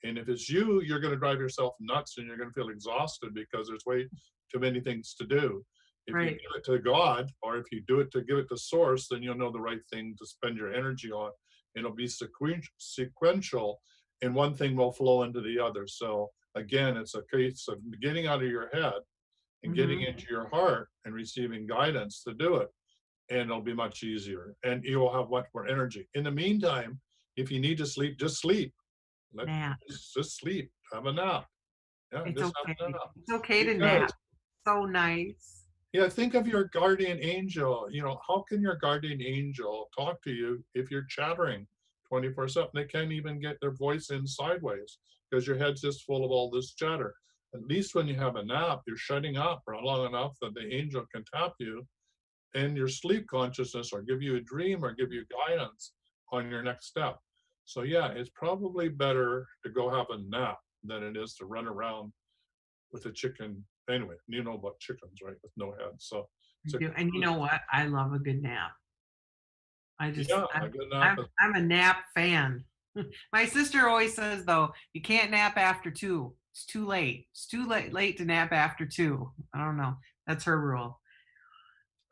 And if it's you, you're going to drive yourself nuts and you're going to feel exhausted because there's way too many things to do. If you give it to God, or if you do it to give it to Source, then you'll know the right thing to spend your energy on. It'll be sequential, and one thing will flow into the other. So again, it's a case of getting out of your head and getting into your heart and receiving guidance to do it. And it'll be much easier, and you will have much more energy. In the meantime, if you need to sleep, just sleep. Just sleep. Have a nap. Yeah, it's just okay. have a nap. It's okay to nap. So nice. Yeah, think of your guardian angel. You know, how can your guardian angel talk to you if you're chattering 24/7? They can't even get their voice in sideways because your head's just full of all this chatter. At least when you have a nap, you're shutting up for long enough that the angel can tap you in your sleep consciousness or give you a dream or give you guidance on your next step. So yeah, it's probably better to go have a nap than it is to run around with a chicken. Anyway, you know about chickens, right? With no head. So and you know what? I love a good nap. I'm a nap fan. My sister always says, though, you can't nap after 2. It's too late. It's too late to nap after 2. I don't know. That's her rule.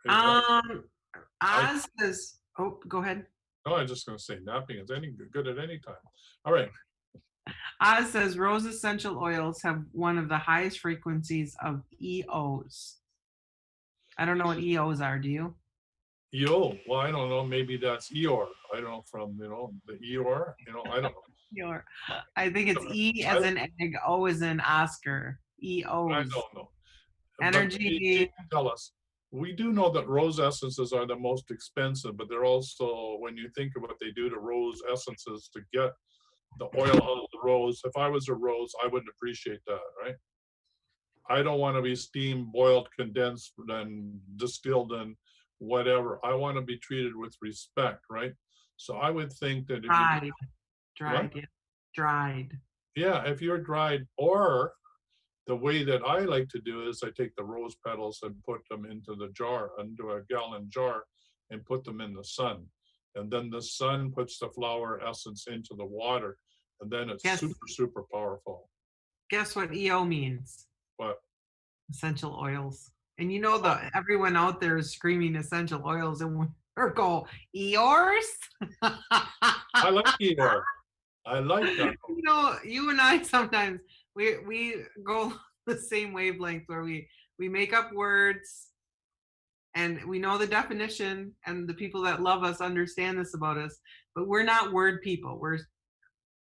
Oz says, oh, go ahead. No, I was just going to say napping is any good at any time. All right. Oz says rose essential oils have one of the highest frequencies of EOs. I don't know what EOs are. Do you? EO. Well, I don't know. Maybe that's EOR. I don't know, from, the EOR. I don't know. Eeyore. I think it's E I, as in egg, O as in Oscar. I EOs. don't know. But she Energy. can tell us. We do know that rose essences are the most expensive, but they're also, when you think of what they do to rose essences to get the oil out of the rose, if I was a rose, I wouldn't appreciate that, right? I don't want to be steamed, boiled, condensed, and distilled and whatever. I want to be treated with respect, right? So I would think that if you, Dried. what? Dried. Yeah. Dried. Yeah, if you're dried, or the way that I like to do is I take the rose petals and put them into the jar, into a gallon jar, and put them in the sun. And then the sun puts the flower essence into the water, and then it's Yes. super, super powerful. Guess what EO means? But Essential oils. And you know everyone out there is screaming essential oils, and we're go Eeyores. I like Eeyore. I like that. You know, you and I sometimes we go the same wavelength where we make up words and we know the definition, and the people that love us understand this about us, but we're not word people. We're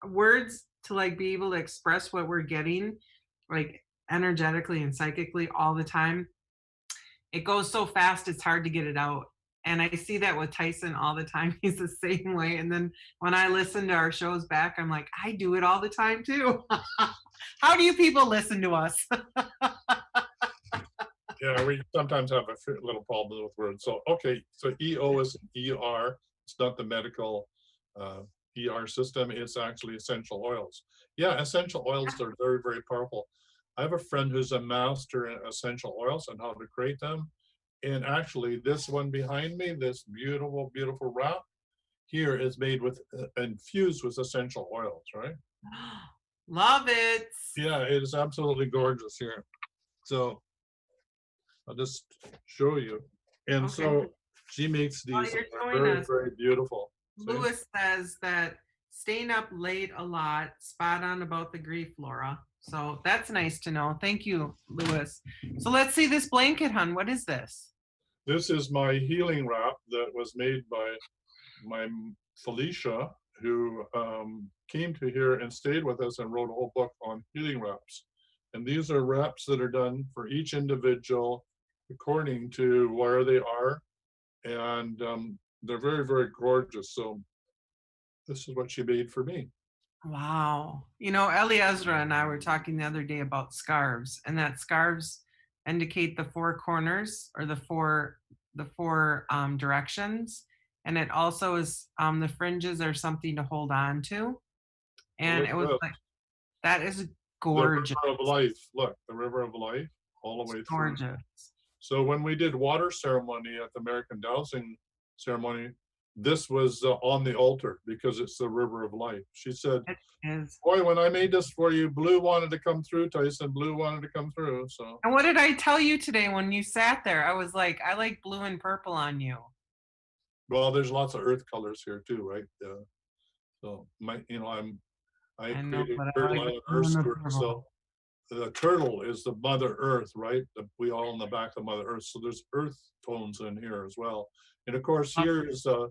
words to like be able to express what we're getting like energetically and psychically all the time. It goes so fast it's hard to get it out. And I see that with Tyson all the time. He's the same way. And then when I listen to our shows back, I'm like, I do it all the time too. How do you people listen to us? Yeah, we sometimes have a little problem with words. So, okay, so EO is ER. It's not the medical ER system. It's actually essential oils. Yeah, essential oils are very, very powerful. I have a friend who's a master in essential oils and how to create them. And actually, this one behind me, this beautiful, beautiful wrap here is made with, infused with essential oils, right? Love it. Yeah, it is absolutely gorgeous here. So I'll just show you. And Okay. so she makes these you're that are showing very, us, very beautiful. See? Lewis says that staying up late a lot, spot on about the grief, Laura. So that's nice to know. Thank you, Lewis. So let's see this blanket, hon. What is this? This is my healing wrap that was made by my Felicia, who came to here and stayed with us and wrote a whole book on healing wraps. And these are wraps that are done for each individual according to where they are. And they're very, very gorgeous. So this is what she made for me. Wow. You know, Eliezer and I were talking the other day about scarves, and that scarves indicate the four corners or the four directions. And it also is the fringes are something to hold on to. And Look it was at like, that is the gorgeous. river of life. Look, the river of life all the way through. Gorgeous. So when we did water ceremony at the American Dowsing ceremony, this was on the altar because it's the river of life. She said, It is. boy, when I made this for you, blue wanted to come through, Tyson. Blue wanted to come through. So, And what did I tell you today when you sat there? I was like, I like blue and purple on you. well, there's lots of earth colors here too, right? So I know, created but I Turtle like Island blue Earth and the Spirit. purple. So the turtle is the Mother Earth, right? We all in the back of Mother Earth. So there's earth tones in here as well. And of course, here is a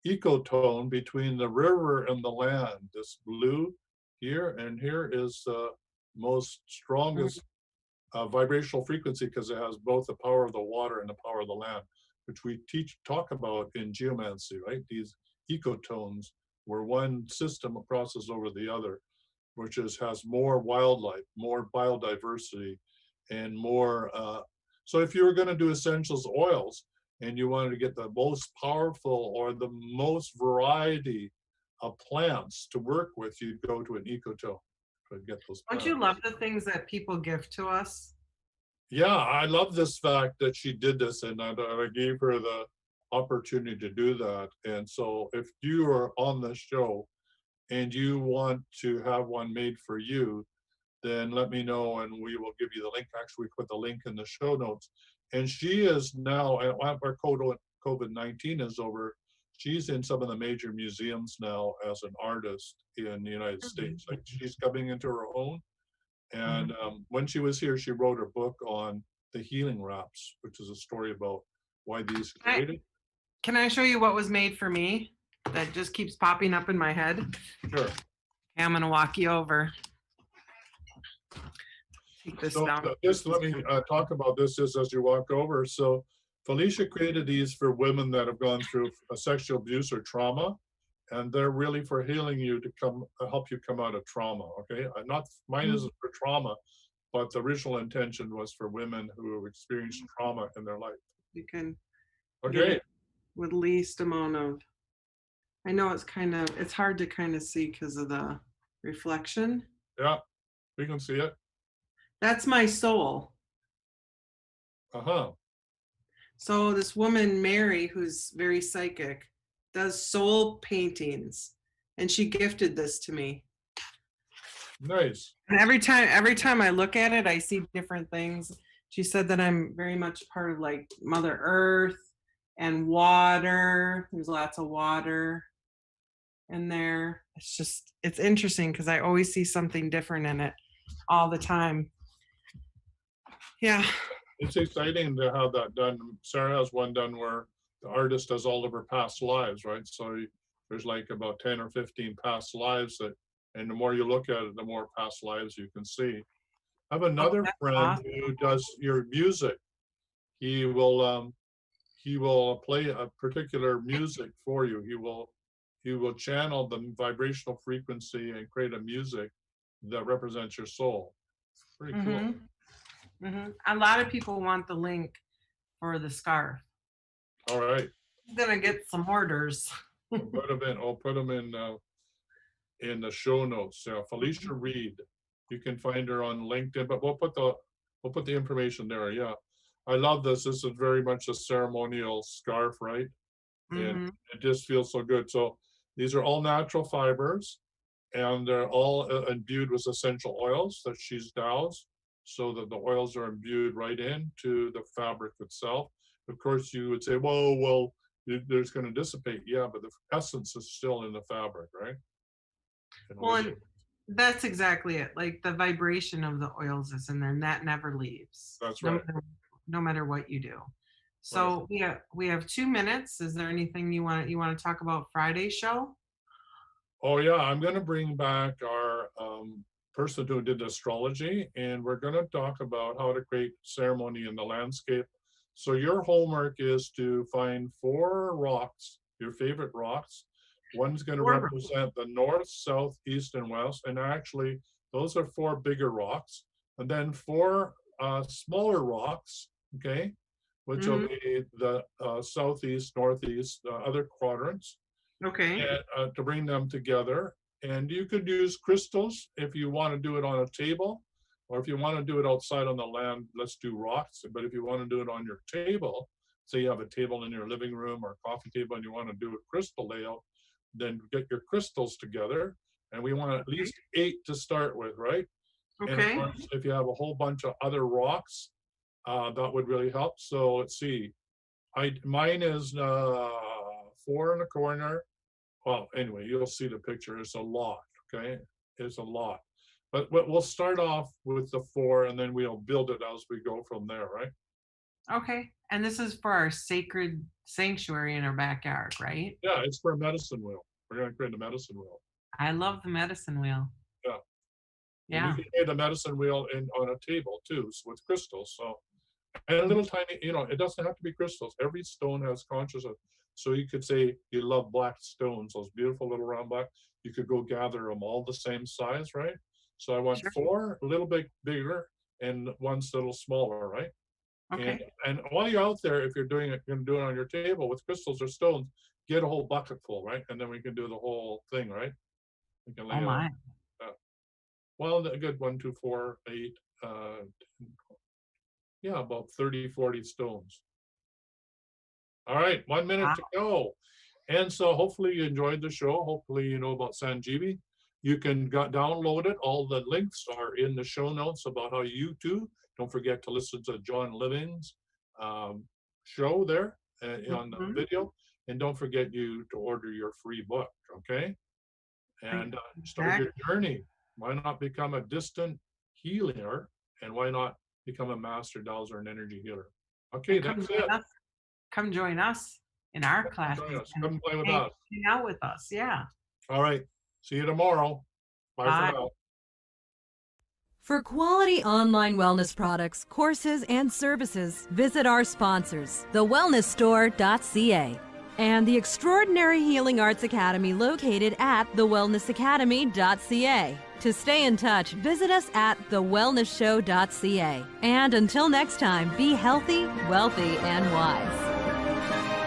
ecotone between the river and the land. This blue here, and here is the most strongest vibrational frequency because it has both the power of the water and the power of the land, which we talk about in geomancy, right? These ecotones, where one system crosses over the other, which has more wildlife, more biodiversity, and more. So if you were going to do essentials oils and you wanted to get the most powerful or the most variety of plants to work with, you'd go to an ecotone to get those plants. Don't you love the things that people give to us? Yeah, I love this fact that she did this, and I gave her the opportunity to do that. And so if you are on the show and you want to have one made for you, then let me know and we will give you the link. Actually, we put the link in the show notes. And she is now, where COVID-19 is over, she's in some of the major museums now as an artist in the United States. Like she's coming into her own. And when she was here, she wrote a book on the healing wraps, which is a story about why these created. Can I show you what was made for me that just keeps popping up in my head? Sure. Okay, I'm gonna walk you over. Take this So down. just let me talk about this just as you walk over. So Felicia created these for women that have gone through sexual abuse or trauma, and they're really for healing you to come help you come out of trauma. Okay, not mine isn't for trauma, but the original intention was for women who have experienced trauma in their life. You can get Okay, it with least amount of. I know it's hard to kind of see because of the reflection. yeah, we can see it. That's my soul. Uh-huh. So this woman, Mary, who's very psychic, does soul paintings, and she gifted this to me. Nice. And every time I look at it, I see different things. She said that I'm very much part of like Mother Earth and water. There's lots of water in there. It's interesting because I always see something different in it all the time. Yeah. It's exciting to have that done. Sarah has one done where the artist does all of her past lives, right? So there's like about 10 or 15 past lives that, and the more you look at it, the more past lives you can see. I have another friend awesome. who does your music. He will play a particular music for you. He will channel the vibrational frequency and create a music that represents your soul. Pretty cool. A lot of people want the link for the scarf. All right. I'm gonna get some orders. I'll put them in the show notes. Felicia Reed. You can find her on LinkedIn, but we'll put the information there. Yeah. I love this. This is very much a ceremonial scarf, right? And it just feels so good. So these are all natural fibers, and they're all imbued with essential oils that she's doused, so that the oils are imbued right into the fabric itself. Of course, you would say, well, there's going to dissipate. Yeah, but the essence is still in the fabric, right? And that's exactly it. Like the vibration of the oils is in there, and that never leaves. That's right. No matter what you do. So we have 2 minutes. Is there anything you want to talk about Friday's show? Oh yeah, I'm going to bring back our person who did astrology, and we're going to talk about how to create ceremony in the landscape. So your homework is to find 4 rocks, your favorite rocks. One's going to represent the north, south, east, and west. And actually, those are 4 bigger rocks. And then 4 smaller rocks, okay, which will be the southeast, northeast, other quadrants. Okay. And, to bring them together. And you could use crystals if you want to do it on a table, or if you want to do it outside on the land, let's do rocks. But if you want to do it on your table, say you have a table in your living room or coffee table and you want to do a crystal layout, then get your crystals together. And we want at least 8 to start with, right? Okay. And of course, if you have a whole bunch of other rocks, that would really help. So let's see. Mine is 4 in the corner. Well, anyway, you'll see the picture. It's a lot, okay? It's a lot. But we'll start off with the 4, and then we'll build it as we go from there, right? Okay. And this is for our sacred sanctuary in our backyard, right? Yeah, it's for a medicine wheel. We're going to create a medicine wheel. I love the medicine wheel. Yeah. Yeah. And you can create a medicine wheel on a table, too, with crystals. So, and a little tiny, it doesn't have to be crystals. Every stone has consciousness. So you could say you love black stones, those beautiful little round black. You could go gather them all the same size, right? So I want 4 a little bit bigger and 1's a little smaller, right? Okay. And while you're out there, if you're doing it, you're going to do it on your table with crystals or stones, get a whole bucket full, right? And then we can do the whole thing, right? We can lay my. Well, a good 1, 2, 4, 8, yeah, about 30, 40 stones. All right, 1 minute to go. And so hopefully you enjoyed the show. Hopefully you know about Sanjeevi. You can download it. All the links are in the show notes about how you too. Don't forget to listen to John Living's show there on the video. And don't forget to order your free book, okay? And start your journey. Why not become a distant healer? And why not become a master dowser and energy healer? Okay, that's it. Come join us in our class. Come play with us. Hang out with us. Yeah. All right. See you tomorrow. Bye Bye. for now. For quality online wellness products, courses, and services, visit our sponsors, thewellnessstore.ca and the Extraordinary Healing Arts Academy located at thewellnessacademy.ca. To stay in touch, visit us at thewellnessshow.ca. And until next time, be healthy, wealthy, and wise.